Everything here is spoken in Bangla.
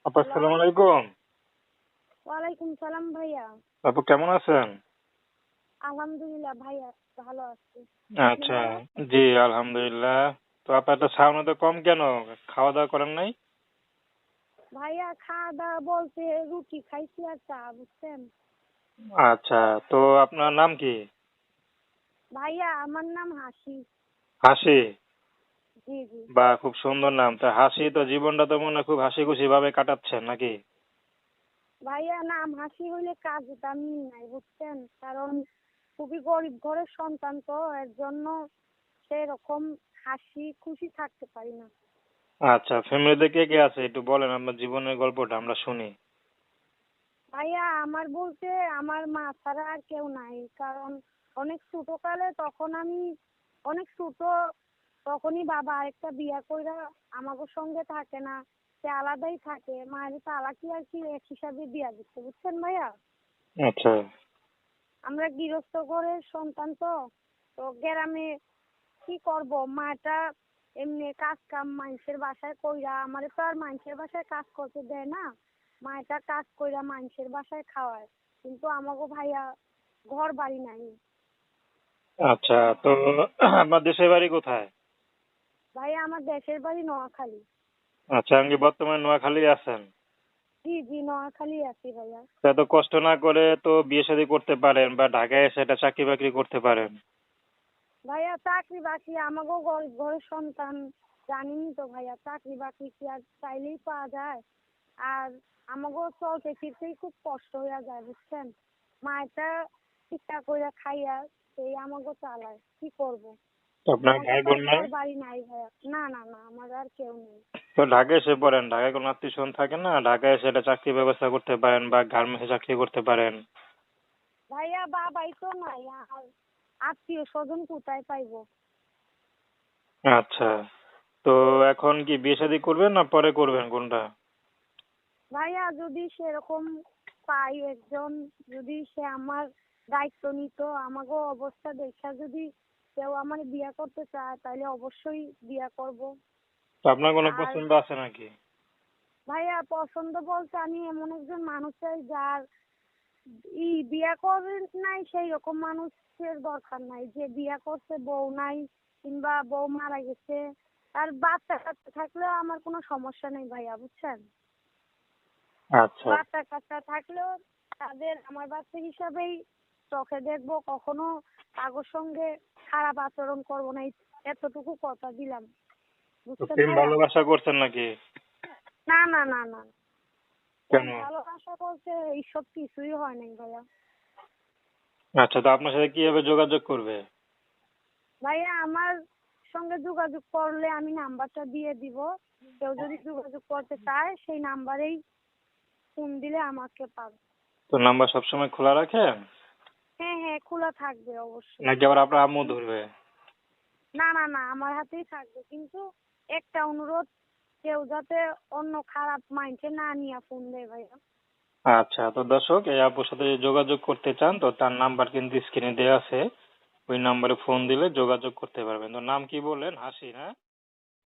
আপা হ্যালো, আসসালামু আলাইকুম। ওয়ালাইকুম সালাম ভাইয়া। আপু কেমন আছেন? আলহামদুলিল্লাহ ভাইয়া, ভালো আছি। আপনি আচ্ছা, ভালো? জি আলহামদুলিল্লাহ। তো আপনার তো সাউন্ড তো কম কেন? খাওয়া দাওয়া করেন নাই? ভাইয়া খাওয়া দাওয়া বলতে রুটি খাইছি আর চা, বুঝছেন? আচ্ছা, তো আপনার নাম কি? ভাইয়া আমার নাম হাসি। হাসি। জি জি। বা খুব সুন্দর নাম। তা হাসি তো জীবনটা তো মনে হয় খুব হাসি খুশি ভাবে কাটাচ্ছেন নাকি? ভাইয়া নাম হাসি হইলে কাজে তার মিল নাই, বুঝছেন? কারণ খুবই গরিব ঘরের সন্তান তো, এর জন্য সেরকম হাসি খুশি থাকতে পারি না। আচ্ছা, ফ্যামিলিতে কে কে আছে একটু বলেন আপনার জীবনের গল্পটা আমরা শুনি। ভাইয়া আমার বলতে আমার মা ছাড়া আর কেউ নাই, কারণ অনেক ছোটকালে তখন আমি অনেক ছোট, তখনই বাবা আরেকটা বিয়া কইরা আমাগো সঙ্গে থাকে না, সে আলাদাই থাকে। মায়ের তালাকি আর কি এক হিসাবে বিয়া দিচ্ছে, বুঝছেন ভাইয়া? আচ্ছা, আমরা গৃহস্থ ঘরের সন্তান তো, তো গ্রামে কি করব, মাটা এমনি কাজ কাম মানুষের বাসায় কইরা, আমারে তো আর মানুষের বাসায় কাজ করতে দেয় না। মাটা কাজ কইরা মানুষের বাসায় খাওয়ায়, কিন্তু আমাগো ভাইয়া ঘর বাড়ি নাই। আচ্ছা, তো আপনার দেশের বাড়ি কোথায়? ভাইয়া আমার দেশের বাড়ি নোয়াখালী। আচ্ছা, আপনি কি বর্তমানে নোয়াখালী আছেন? জি জি, নোয়াখালী আছি ভাইয়া। তা এত কষ্ট না করে তো বিয়ে শাদী করতে পারেন বা ঢাকায় এসে একটা চাকরি বাকরি করতে পারেন। ভাইয়া চাকরি বাকরি আমাগো গরিব ঘরের সন্তান, জানেনই তো ভাইয়া, চাকরি বাকরি কি আর চাইলেই পাওয়া যায়? আর আমাগো চলতে ফিরতেই খুব কষ্ট হইয়া যায়, বুঝছেন? মায়েরটা ঠিকঠাক কইরা খাইয়া সেই আমাগো চালায়, কি করব? তো আপনার আমাগো ভাই তো আর বোন নাই? ঘর বাড়ি নাই ভাইয়া। না না না, আমার আর কেউ নেই। তো ঢাকায় এসে পড়েন, ঢাকায় কোনো আত্মীয় স্বজন থাকে না, ঢাকায় এসে একটা চাকরির ব্যবস্থা করতে পারেন বা গার্মেন্টসে চাকরি করতে পারেন। ভাইয়া বাবাই তো নাই, আর আত্মীয় স্বজন কোথায় পাইবো? আচ্ছা, তো এখন কি বিয়ে শাদী করবেন না পরে করবেন কোনটা? ভাইয়া যদি সেরকম পাই একজন, যদি সে আমার দায়িত্ব নিত, আমাগো অবস্থা দেখা যদি কেউ আমার বিয়া করতে চায়, তাহলে অবশ্যই বিয়া করব। তো আপনার কোনো আর পছন্দ আছে নাকি? ভাইয়া পছন্দ বলতে আমি এমন একজন মানুষ চাই যার বিয়া করেন নাই সেই রকম মানুষের দরকার নাই, যে বিয়া করছে বউ নাই কিংবা বউ মারা গেছে, আর বাচ্চা কাচ্চা থাকলেও আমার কোনো সমস্যা নেই ভাইয়া, বুঝছেন? আচ্ছা, বাচ্চা কাচ্চা থাকলেও তাদের আমার বাচ্চা হিসাবেই চোখে দেখবো, কখনো কারোর সঙ্গে খারাপ আচরণ করবো না, এতটুকু কথা দিলাম, তো বুঝছেন প্রেম ভাইয়া? ভালোবাসা করছেন নাকি? না না না না, কেন? প্রেম ভালোবাসা বলতে এইসব কিছুই হয় নাই ভাইয়া। আচ্ছা, তো আপনার সাথে কিভাবে যোগাযোগ করবে? ভাইয়া আমার সঙ্গে যোগাযোগ করলে আমি নাম্বারটা দিয়ে দিব, কেউ যদি যোগাযোগ করতে চায় সেই নাম্বারেই ফোন দিলে আমাকে পাবে। তো নাম্বার সবসময় খোলা রাখেন হ্যাঁ হ্যাঁ, খোলা থাকবে অবশ্যই। নাকি আবার আপনার আম্মু ধরবে? না না না, আমার হাতেই থাকবে, কিন্তু একটা অনুরোধ, কেউ যাতে অন্য খারাপ মাইন্ডে না নিয়ে ফোন দেয় ভাইয়া। আচ্ছা, তো দর্শক এই আপুর সাথে যদি যোগাযোগ করতে চান তো তার নাম্বার কিন্তু স্ক্রিনে দেওয়া আছে। ওই নাম্বারে ফোন দিলে যোগাযোগ করতে পারবেন। তো নাম কি বললেন? হাসি না?